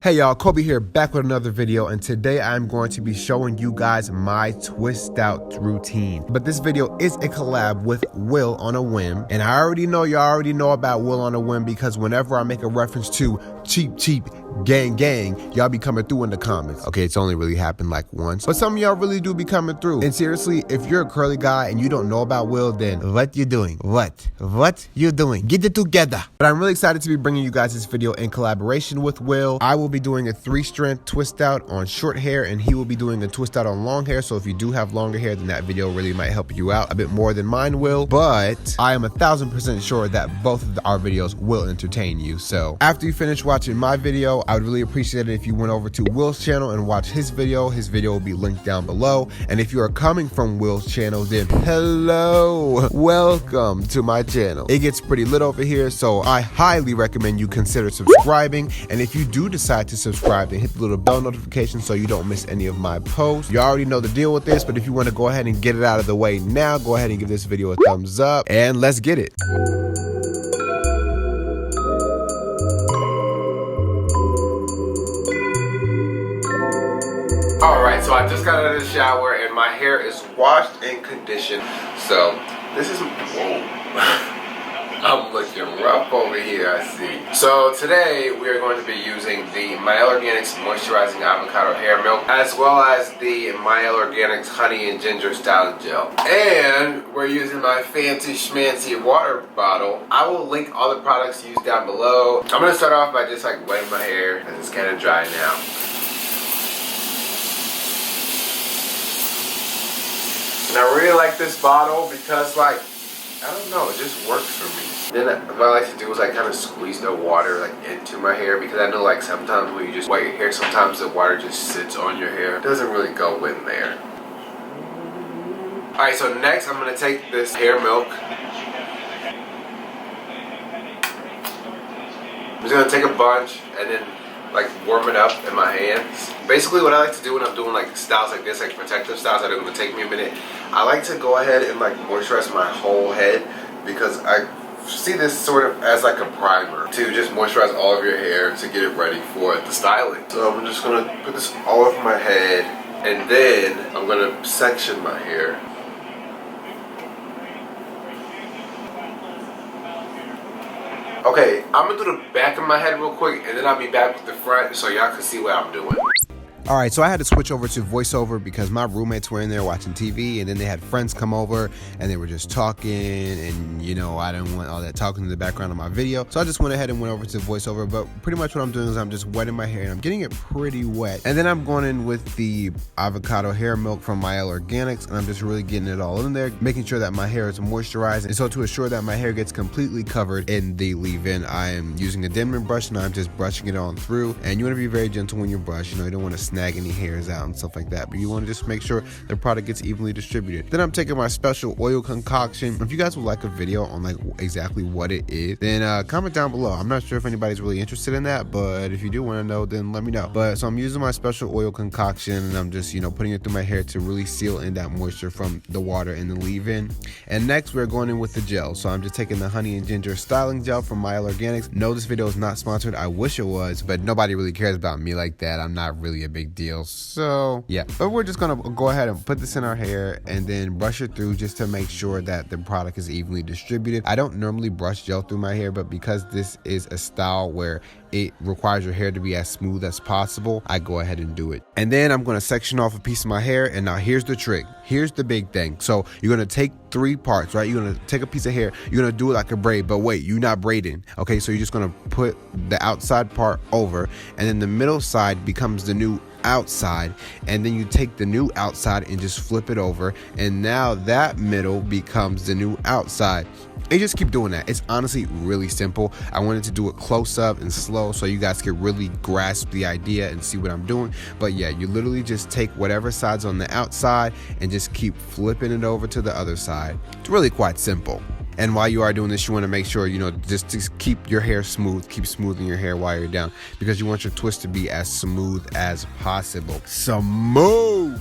Hey y'all, Kobe here, back with another video, and today I'm going to be showing you guys my twist out routine. But this video is a collab with Will On A Whim, and I already know y'all already know about Will On A Whim because whenever I make a reference to cheap, gang, y'all be coming through in the comments. Okay, it's only really happened like once, but some of y'all really do be coming through. And seriously, if you're a curly guy and you don't know about Will, then what you doing? What you doing? Get it together. But I'm really excited to be bringing you guys this video in collaboration with Will. I will be doing a 3-strand twist out on short hair, and he will be doing a twist out on long hair. So if you do have longer hair, then that video really might help you out a bit more than mine will. But I am 1000% sure that both of our videos will entertain you. So after you finish watching my video, I would really appreciate it if you went over to Will's channel and watch his video. His video will be linked down below. And if you are coming from Will's channel, then hello, welcome to my channel. It gets pretty lit over here, so I highly recommend you consider subscribing. And if you do decide to subscribe, then hit the little bell notification so you don't miss any of my posts. You already know the deal with this, but if you want to go ahead and get it out of the way now, go ahead and give this video a thumbs up and let's get it. Alright, so I just got out of the shower and my hair is washed and conditioned. So this is, whoa. I'm looking rough over here, I see. So today we are going to be using the Yall Organics Moisturizing Avocado Hair Milk, as well as the Yall Organics Honey and Ginger Styling Gel. And we're using my fancy schmancy water bottle. I will link all the products used down below. I'm gonna start off by just like wetting my hair, as it's kind of dry now. And I really like this bottle because, like, I don't know, it just works for me. Then what I like to do is like kind of squeeze the water like into my hair, because I know like sometimes when you just wet your hair, sometimes the water just sits on your hair. It doesn't really go in there. Alright, so next I'm going to take this hair milk. I'm just going to take a bunch and then like warm it up in my hands. Basically what I like to do when I'm doing like styles like this, like protective styles that are going to take me a minute, I like to go ahead and like moisturize my whole head, because I see this sort of as like a primer to just moisturize all of your hair to get it ready for the styling. So I'm just going to put this all over my head, and then I'm going to section my hair. Okay, I'm gonna do the back of my head real quick, and then I'll be back with the front so y'all can see what I'm doing. Alright, so I had to switch over to Voiceover because my roommates were in there watching TV, and then they had friends come over and they were just talking, and you know, I didn't want all that talking in the background of my video. So I just went ahead and went over to Voiceover, but pretty much what I'm doing is I'm just wetting my hair and I'm getting it pretty wet. And then I'm going in with the avocado hair milk from Yall Organics, and I'm just really getting it all in there, making sure that my hair is moisturized. And so to assure that my hair gets completely covered in the leave-in, I am using a Denman brush and I'm just brushing it on through. And you want to be very gentle when you brush, you know, you don't want to snag any hairs out and stuff like that, but you want to just make sure the product gets evenly distributed. Then I'm taking my special oil concoction. If you guys would like a video on like exactly what it is, then comment down below. I'm not sure if anybody's really interested in that, but if you do want to know, then let me know. But so I'm using my special oil concoction, and I'm just, you know, putting it through my hair to really seal in that moisture from the water and the leave-in. And next we're going in with the gel. So I'm just taking the Honey and Ginger Styling Gel from Yall Organics. No, this video is not sponsored. I wish it was, but nobody really cares about me like that. I'm not really a big deal. So yeah, but we're just gonna go ahead and put this in our hair and then brush it through just to make sure that the product is evenly distributed. I don't normally brush gel through my hair, but because this is a style where it requires your hair to be as smooth as possible, I go ahead and do it. And then I'm going to section off a piece of my hair, and now here's the trick. Here's the big thing. So you're going to take 3 parts, right? You're going to take a piece of hair, you're going to do it like a braid, but wait, you're not braiding. Okay, so you're just going to put the outside part over, and then the middle side becomes the new outside, and then you take the new outside and just flip it over, and now that middle becomes the new outside. And just keep doing that. It's honestly really simple. I wanted to do it close up and slow so you guys could really grasp the idea and see what I'm doing. But yeah, you literally just take whatever side's on the outside and just keep flipping it over to the other side. It's really quite simple. And while you are doing this, you want to make sure, you know, just keep your hair smooth. Keep smoothing your hair while you're down, because you want your twist to be as smooth as possible. Smooth!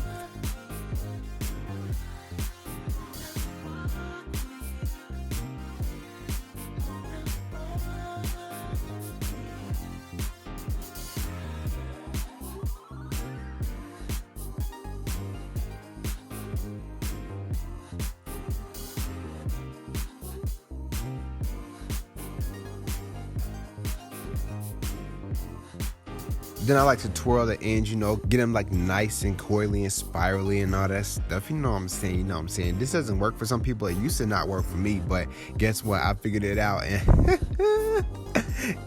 Then I like to twirl the ends, you know, get them like nice and coily and spirally and all that stuff. You know what I'm saying? You know what I'm saying? This doesn't work for some people. It used to not work for me, but guess what? I figured it out and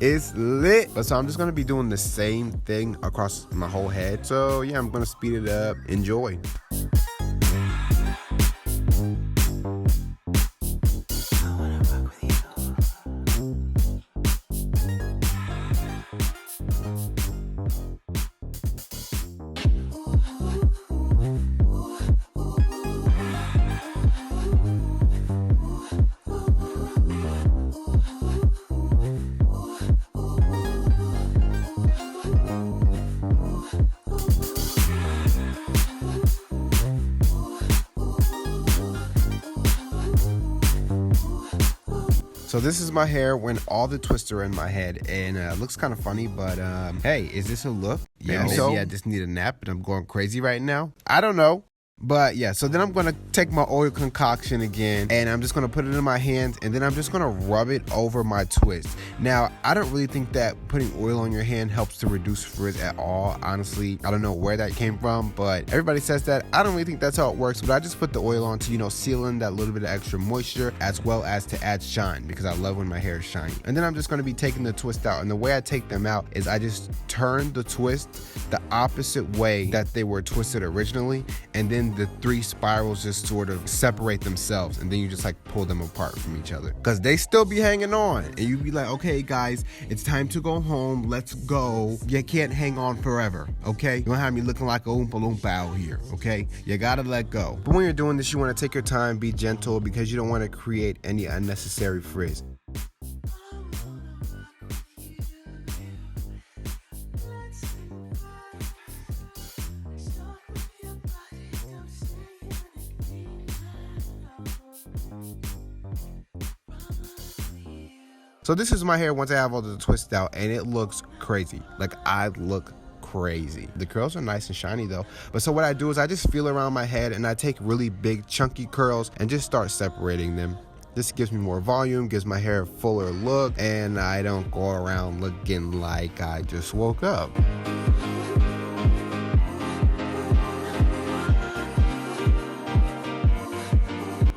it's lit. But so I'm just gonna be doing the same thing across my whole head. So yeah, I'm gonna speed it up. Enjoy. So this is my hair when all the twists are in my head, and it looks kind of funny, but hey, is this a look? Yeah, maybe so. I just need a nap and I'm going crazy right now. I don't know. But yeah, so then I'm gonna take my oil concoction again and I'm just gonna put it in my hands and then I'm just gonna rub it over my twist. Now, I don't really think that putting oil on your hand helps to reduce frizz at all. Honestly, I don't know where that came from, but everybody says that. I don't really think that's how it works, but I just put the oil on to, you know, seal in that little bit of extra moisture as well as to add shine because I love when my hair is shiny. And then I'm just gonna be taking the twist out, and the way I take them out is I just turn the twist the opposite way that they were twisted originally, and then the 3 spirals just sort of separate themselves, and then you just like pull them apart from each other because they still be hanging on, and you be like, okay guys, it's time to go home, let's go. You can't hang on forever, okay? You don't have me looking like a oompa loompa out here, okay? You gotta let go. But when you're doing this, you want to take your time, be gentle, because you don't want to create any unnecessary frizz. So this is my hair once I have all the twists out, and it looks crazy. Like, I look crazy. The curls are nice and shiny though. But so what I do is I just feel around my head and I take really big chunky curls and just start separating them. This gives me more volume, gives my hair a fuller look, and I don't go around looking like I just woke up.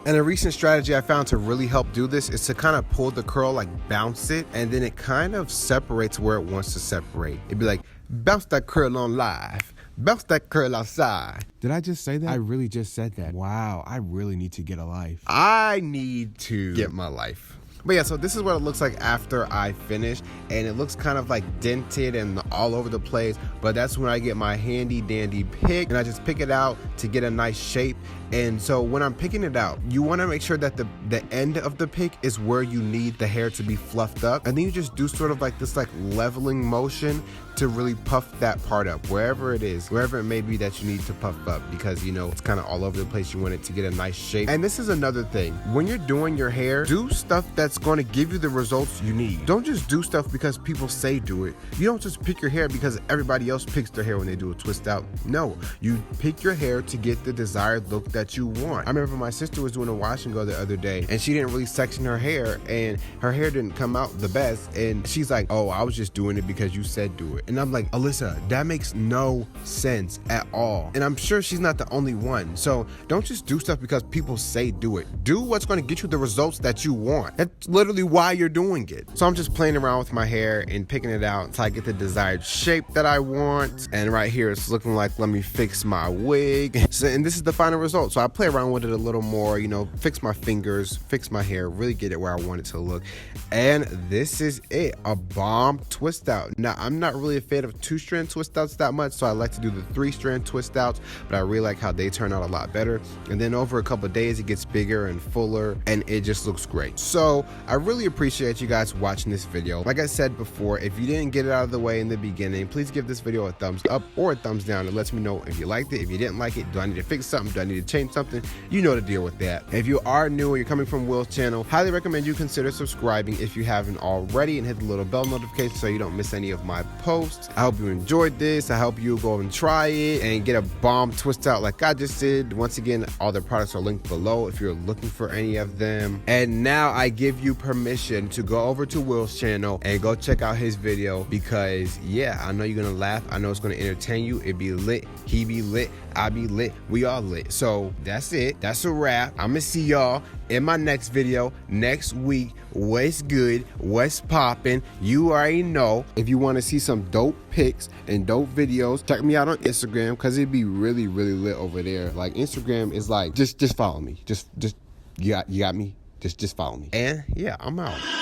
And a recent strategy I found to really help do this is to kind of pull the curl, like bounce it, and then it kind of separates where it wants to separate. It'd be like, bounce that curl on live, bounce that curl outside. Did I just say that? I really just said that. Wow, I really need to get a life. I need to get my life. But yeah, so this is what it looks like after I finish, and it looks kind of like dented and all over the place, but that's when I get my handy dandy pick and I just pick it out to get a nice shape. And so when I'm picking it out, you want to make sure that the end of the pick is where you need the hair to be fluffed up, and then you just do sort of like this like leveling motion to really puff that part up, wherever it is, wherever it may be that you need to puff up, because you know it's kind of all over the place. You want it to get a nice shape. And this is another thing, when you're doing your hair, do stuff that's going to give you the results you need. Don't just do stuff because people say do it. You don't just pick your hair because everybody else picks their hair when they do a twist out. No, you pick your hair to get the desired look that you want. I remember my sister was doing a wash and go the other day, and she didn't really section her hair, and her hair didn't come out the best, and she's like, oh, I was just doing it because you said do it. And I'm like, Alyssa, that makes no sense at all. And I'm sure she's not the only one. So don't just do stuff because people say do it. Do what's going to get you the results that you want. That's literally why you're doing it. So I'm just playing around with my hair and picking it out until I get the desired shape that I want. And right here it's looking like, let me fix my wig. So, and this is the final result. So I play around with it a little more, you know, fix my fingers, fix my hair, really get it where I want it to look. And this is it, a bomb twist out. Now, I'm not really a fan of 2-strand twist outs that much, so I like to do the 3-strand twist outs, but I really like how they turn out a lot better. And then over a couple of days, it gets bigger and fuller, and it just looks great. So I really appreciate you guys watching this video. Like I said before, if you didn't get it out of the way in the beginning, please give this video a thumbs up or a thumbs down. It lets me know if you liked it. If you didn't like it, do I need to fix something? Do I need to change something? You know to deal with that. If you are new and you're coming from Will's channel, highly recommend you consider subscribing if you haven't already, and hit the little bell notification so you don't miss any of my posts. post. I hope you enjoyed this. I hope you go and try it and get a bomb twist out like I just did. Once again, all the products are linked below if you're looking for any of them. And now I give you permission to go over to Will's channel and go check out his video, because yeah, I know you're gonna laugh. I know it's gonna entertain you. It be lit. He be lit. I be lit. We all lit. So that's it. That's a wrap. I'm gonna see y'all in my next video next week. What's good? What's poppin'? You already know. If you want to see some dope pics and dope videos, check me out on Instagram, because it'd be really lit over there. Like, Instagram is like, just follow me. Just you got me. Just follow me. And yeah, I'm out.